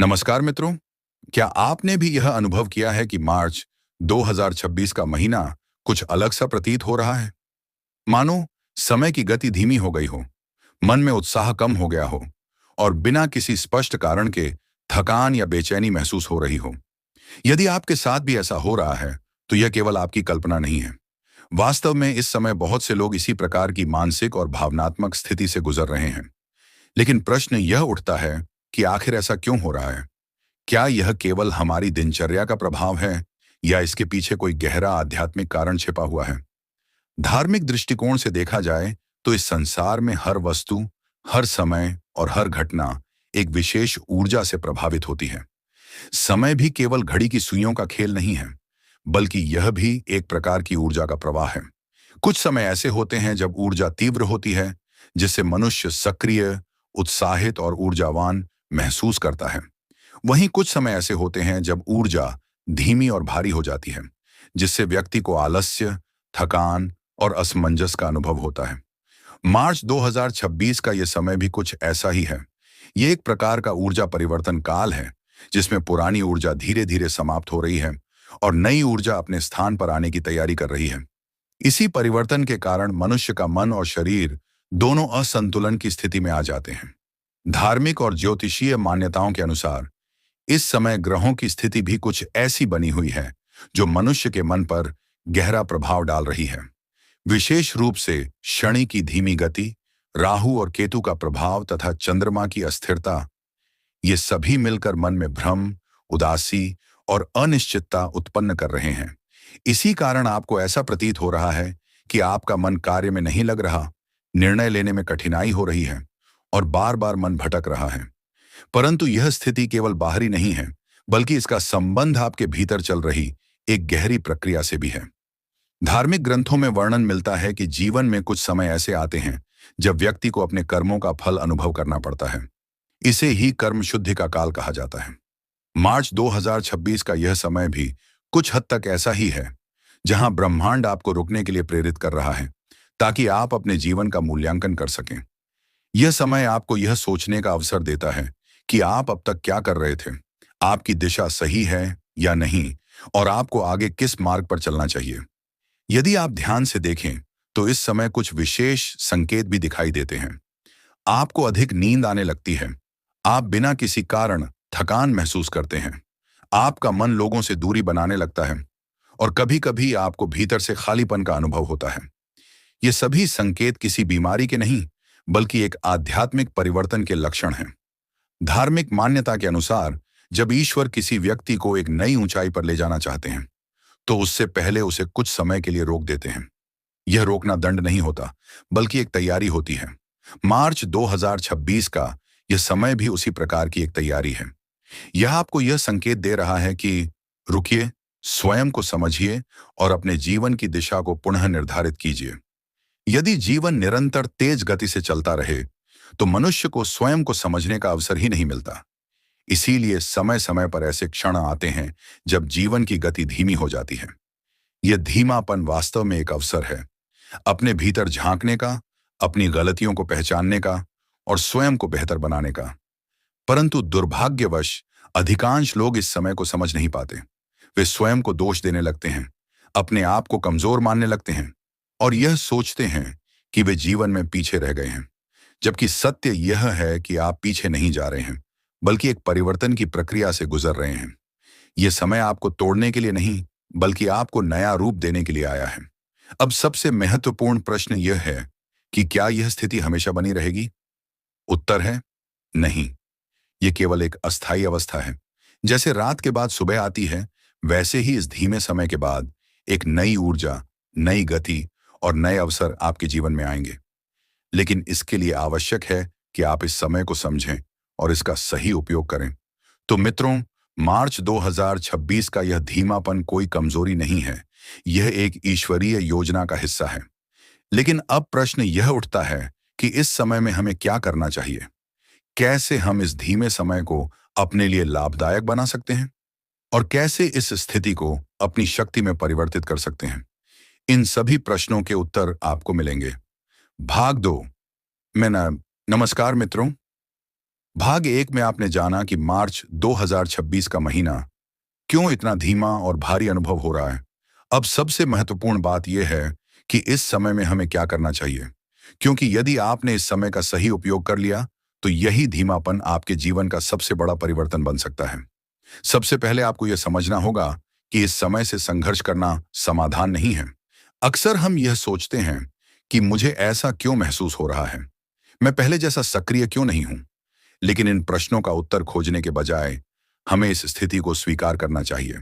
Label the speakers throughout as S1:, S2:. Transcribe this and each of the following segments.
S1: नमस्कार मित्रों। क्या आपने भी यह अनुभव किया है कि मार्च 2026 का महीना कुछ अलग सा प्रतीत हो रहा है? मानो समय की गति धीमी हो गई हो, मन में उत्साह कम हो गया हो और बिना किसी स्पष्ट कारण के थकान या बेचैनी महसूस हो रही हो। यदि आपके साथ भी ऐसा हो रहा है, तो यह केवल आपकी कल्पना नहीं है। वास्तव में इस समय बहुत से लोग इसी प्रकार की मानसिक और भावनात्मक स्थिति से गुजर रहे हैं। लेकिन प्रश्न यह उठता है कि आखिर ऐसा क्यों हो रहा है? क्या यह केवल हमारी दिनचर्या का प्रभाव है या इसके पीछे कोई गहरा आध्यात्मिक कारण छिपा हुआ है? धार्मिक दृष्टिकोण से देखा जाए तो इस संसार में हर वस्तु, हर समय और हर घटना एक विशेष ऊर्जा से प्रभावित होती है। समय भी केवल घड़ी की सुइयों का खेल नहीं है, बल्कि यह भी एक प्रकार की ऊर्जा का प्रवाह है। कुछ समय ऐसे होते हैं जब ऊर्जा तीव्र होती है, जिससे मनुष्य सक्रिय, उत्साहित और ऊर्जावान महसूस करता है। वहीं कुछ समय ऐसे होते हैं जब ऊर्जा धीमी और भारी हो जाती है, जिससे व्यक्ति को आलस्य, थकान और असमंजस का अनुभव होता है। मार्च 2026 का यह समय भी कुछ ऐसा ही है। ये एक प्रकार का ऊर्जा परिवर्तन काल है, जिसमें पुरानी ऊर्जा धीरे धीरे समाप्त हो रही है और नई ऊर्जा अपने स्थान पर आने की तैयारी कर रही है। इसी परिवर्तन के कारण मनुष्य का मन और शरीर दोनों असंतुलन की स्थिति में आ जाते हैं। धार्मिक और ज्योतिषीय मान्यताओं के अनुसार इस समय ग्रहों की स्थिति भी कुछ ऐसी बनी हुई है, जो मनुष्य के मन पर गहरा प्रभाव डाल रही है। विशेष रूप से शनि की धीमी गति, राहु और केतु का प्रभाव तथा चंद्रमा की अस्थिरता, ये सभी मिलकर मन में भ्रम, उदासी और अनिश्चितता उत्पन्न कर रहे हैं। इसी कारण आपको ऐसा प्रतीत हो रहा है कि आपका मन कार्य में नहीं लग रहा, निर्णय लेने में कठिनाई हो रही है और बार बार मन भटक रहा है। परंतु यह स्थिति केवल बाहरी नहीं है, बल्कि इसका संबंध आपके भीतर चल रही एक गहरी प्रक्रिया से भी है। धार्मिक ग्रंथों में वर्णन मिलता है कि जीवन में कुछ समय ऐसे आते हैं जब व्यक्ति को अपने कर्मों का फल अनुभव करना पड़ता है। इसे ही कर्म शुद्धि का काल कहा जाता है। मार्च 2026 का यह समय भी कुछ हद तक ऐसा ही है, जहां ब्रह्मांड आपको रुकने के लिए प्रेरित कर रहा है, ताकि आप अपने जीवन का मूल्यांकन कर सकें। यह समय आपको यह सोचने का अवसर देता है कि आप अब तक क्या कर रहे थे, आपकी दिशा सही है या नहीं, और आपको आगे किस मार्ग पर चलना चाहिए। यदि आप ध्यान से देखें, तो इस समय कुछ विशेष संकेत भी दिखाई देते हैं। आपको अधिक नींद आने लगती है, आप बिना किसी कारण थकान महसूस करते हैं, आपका मन लोगों से दूरी बनाने लगता है और कभी-कभी आपको भीतर से खालीपन का अनुभव होता है। ये सभी संकेत किसी बीमारी के नहीं, बल्कि एक आध्यात्मिक परिवर्तन के लक्षण हैं। धार्मिक मान्यता के अनुसार जब ईश्वर किसी व्यक्ति को एक नई ऊंचाई पर ले जाना चाहते हैं, तो उससे पहले उसे कुछ समय के लिए रोक देते हैं। यह रोकना दंड नहीं होता, बल्कि एक तैयारी होती है। मार्च 2026 का यह समय भी उसी प्रकार की एक तैयारी है। यह आपको यह संकेत दे रहा है कि रुकिए, स्वयं को समझिए और अपने जीवन की दिशा को पुनः निर्धारित कीजिए। यदि जीवन निरंतर तेज गति से चलता रहे, तो मनुष्य को स्वयं को समझने का अवसर ही नहीं मिलता। इसीलिए समय समय पर ऐसे क्षण आते हैं जब जीवन की गति धीमी हो जाती है। यह धीमापन वास्तव में एक अवसर है, अपने भीतर झांकने का, अपनी गलतियों को पहचानने का और स्वयं को बेहतर बनाने का। परंतु दुर्भाग्यवश अधिकांश लोग इस समय को समझ नहीं पाते। वे स्वयं को दोष देने लगते हैं, अपने आप को कमजोर मानने लगते हैं और यह सोचते हैं कि वे जीवन में पीछे रह गए हैं। जबकि सत्य यह है कि आप पीछे नहीं जा रहे हैं, बल्कि एक परिवर्तन की प्रक्रिया से गुजर रहे हैं। यह समय आपको तोड़ने के लिए नहीं, बल्कि आपको नया रूप देने के लिए आया है। अब सबसे महत्वपूर्ण प्रश्न यह है कि क्या यह स्थिति हमेशा बनी रहेगी? उत्तर है नहीं। यह केवल एक अस्थायी अवस्था है। जैसे रात के बाद सुबह आती है, वैसे ही इस धीमे समय के बाद एक नई ऊर्जा, नई गति और नए अवसर आपके जीवन में आएंगे। लेकिन इसके लिए आवश्यक है कि आप इस समय को समझें और इसका सही उपयोग करें। तो मित्रों, मार्च 2026 का यह धीमापन कोई कमजोरी नहीं है, यह एक ईश्वरीय योजना का हिस्सा है। लेकिन अब प्रश्न यह उठता है कि इस समय में हमें क्या करना चाहिए? कैसे हम इस धीमे समय को अपने लिए लाभदायक बना सकते हैं और कैसे इस स्थिति को अपनी शक्ति में परिवर्तित कर सकते हैं? इन सभी प्रश्नों के उत्तर आपको मिलेंगे। भाग 2 में नमस्कार मित्रों। भाग 1 में आपने जाना कि मार्च 2026 का महीना क्यों इतना धीमा और भारी अनुभव हो रहा है। अब सबसे महत्वपूर्ण बात यह है कि इस समय में हमें क्या करना चाहिए, क्योंकि यदि आपने इस समय का सही उपयोग कर लिया तो यही धीमापन आपके जीवन का सबसे बड़ा परिवर्तन बन सकता है। सबसे पहले आपको यह समझना होगा कि इस समय से संघर्ष करना समाधान नहीं है। अक्सर हम यह सोचते हैं कि मुझे ऐसा क्यों महसूस हो रहा है, मैं पहले जैसा सक्रिय क्यों नहीं हूं। लेकिन इन प्रश्नों का उत्तर खोजने के बजाय हमें इस स्थिति को स्वीकार करना चाहिए,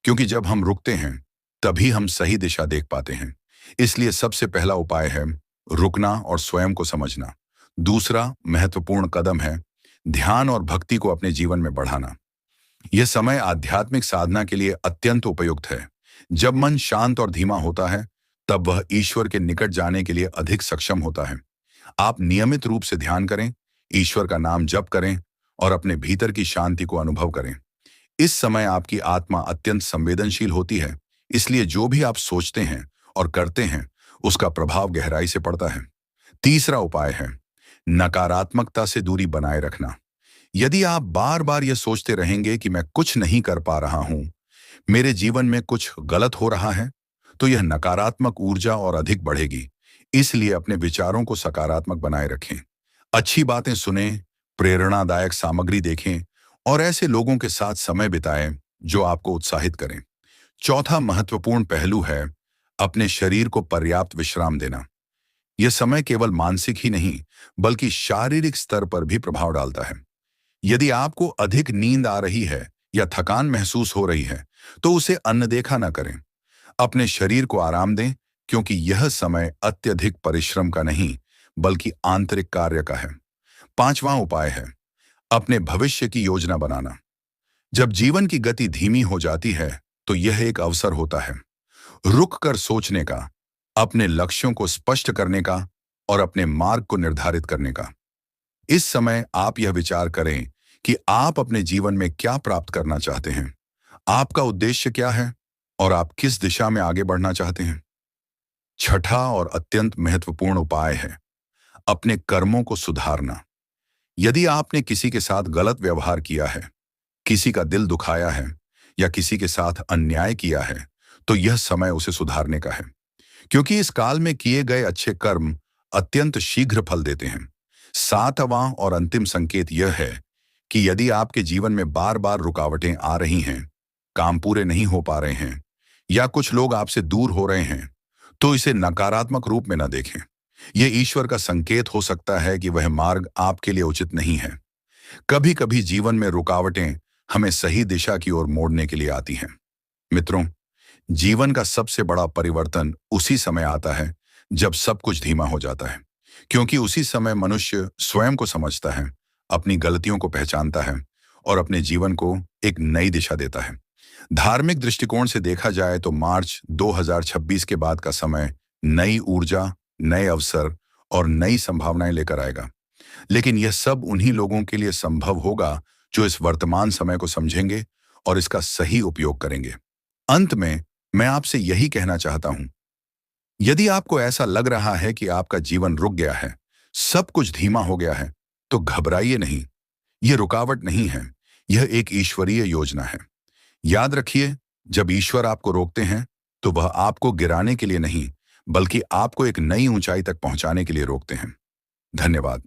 S1: क्योंकि जब हम रुकते हैं तभी हम सही दिशा देख पाते हैं। इसलिए सबसे पहला उपाय है रुकना और स्वयं को समझना। दूसरा महत्वपूर्ण कदम है ध्यान और भक्ति को अपने जीवन में बढ़ाना। यह समय आध्यात्मिक साधना के लिए अत्यंत उपयुक्त है। जब मन शांत और धीमा होता है तब वह ईश्वर के निकट जाने के लिए अधिक सक्षम होता है। आप नियमित रूप से ध्यान करें, ईश्वर का नाम जप करें और अपने भीतर की शांति को अनुभव करें। इस समय आपकी आत्मा अत्यंत संवेदनशील होती है, इसलिए जो भी आप सोचते हैं और करते हैं उसका प्रभाव गहराई से पड़ता है। तीसरा उपाय है नकारात्मकता से दूरी बनाए रखना। यदि आप बार बार यह सोचते रहेंगे कि मैं कुछ नहीं कर पा रहा हूं, मेरे जीवन में कुछ गलत हो रहा है, तो यह नकारात्मक ऊर्जा और अधिक बढ़ेगी। इसलिए अपने विचारों को सकारात्मक बनाए रखें। अच्छी बातें सुनें, प्रेरणादायक सामग्री देखें और ऐसे लोगों के साथ समय बिताएं जो आपको उत्साहित करें। चौथा महत्वपूर्ण पहलू है अपने शरीर को पर्याप्त विश्राम देना। यह समय केवल मानसिक ही नहीं बल्कि शारीरिक स्तर पर भी प्रभाव डालता है। यदि आपको अधिक नींद आ रही है या थकान महसूस हो रही है तो उसे अनदेखा न करें। अपने शरीर को आराम दें, क्योंकि यह समय अत्यधिक परिश्रम का नहीं बल्कि आंतरिक कार्य का है। पांचवां उपाय है अपने भविष्य की योजना बनाना। जब जीवन की गति धीमी हो जाती है तो यह एक अवसर होता है रुक कर सोचने का, अपने लक्ष्यों को स्पष्ट करने का और अपने मार्ग को निर्धारित करने का। इस समय आप यह विचार करें कि आप अपने जीवन में क्या प्राप्त करना चाहते हैं, आपका उद्देश्य क्या है और आप किस दिशा में आगे बढ़ना चाहते हैं। छठा और अत्यंत महत्वपूर्ण उपाय है अपने कर्मों को सुधारना। यदि आपने किसी के साथ गलत व्यवहार किया है, किसी का दिल दुखाया है या किसी के साथ अन्याय किया है, तो यह समय उसे सुधारने का है, क्योंकि इस काल में किए गए अच्छे कर्म अत्यंत शीघ्र फल देते हैं। सातवां और अंतिम संकेत यह है कि यदि आपके जीवन में बार बार रुकावटें आ रही हैं, काम पूरे नहीं हो पा रहे हैं या कुछ लोग आपसे दूर हो रहे हैं, तो इसे नकारात्मक रूप में न देखें। यह ईश्वर का संकेत हो सकता है कि वह मार्ग आपके लिए उचित नहीं है। कभी कभी जीवन में रुकावटें हमें सही दिशा की ओर मोड़ने के लिए आती हैं। मित्रों, जीवन का सबसे बड़ा परिवर्तन उसी समय आता है जब सब कुछ धीमा हो जाता है, क्योंकि उसी समय मनुष्य स्वयं को समझता है, अपनी गलतियों को पहचानता है और अपने जीवन को एक नई दिशा देता है। धार्मिक दृष्टिकोण से देखा जाए तो मार्च 2026 के बाद का समय नई ऊर्जा, नए अवसर और नई संभावनाएं लेकर आएगा। लेकिन यह सब उन्हीं लोगों के लिए संभव होगा जो इस वर्तमान समय को समझेंगे और इसका सही उपयोग करेंगे। अंत में मैं आपसे यही कहना चाहता हूं, यदि आपको ऐसा लग रहा है कि आपका जीवन रुक गया है, सब कुछ धीमा हो गया है, तो घबराइए नहीं। यह रुकावट नहीं है, यह एक ईश्वरीय योजना है। याद रखिए, जब ईश्वर आपको रोकते हैं तो वह आपको गिराने के लिए नहीं बल्कि आपको एक नई ऊंचाई तक पहुंचाने के लिए रोकते हैं। धन्यवाद।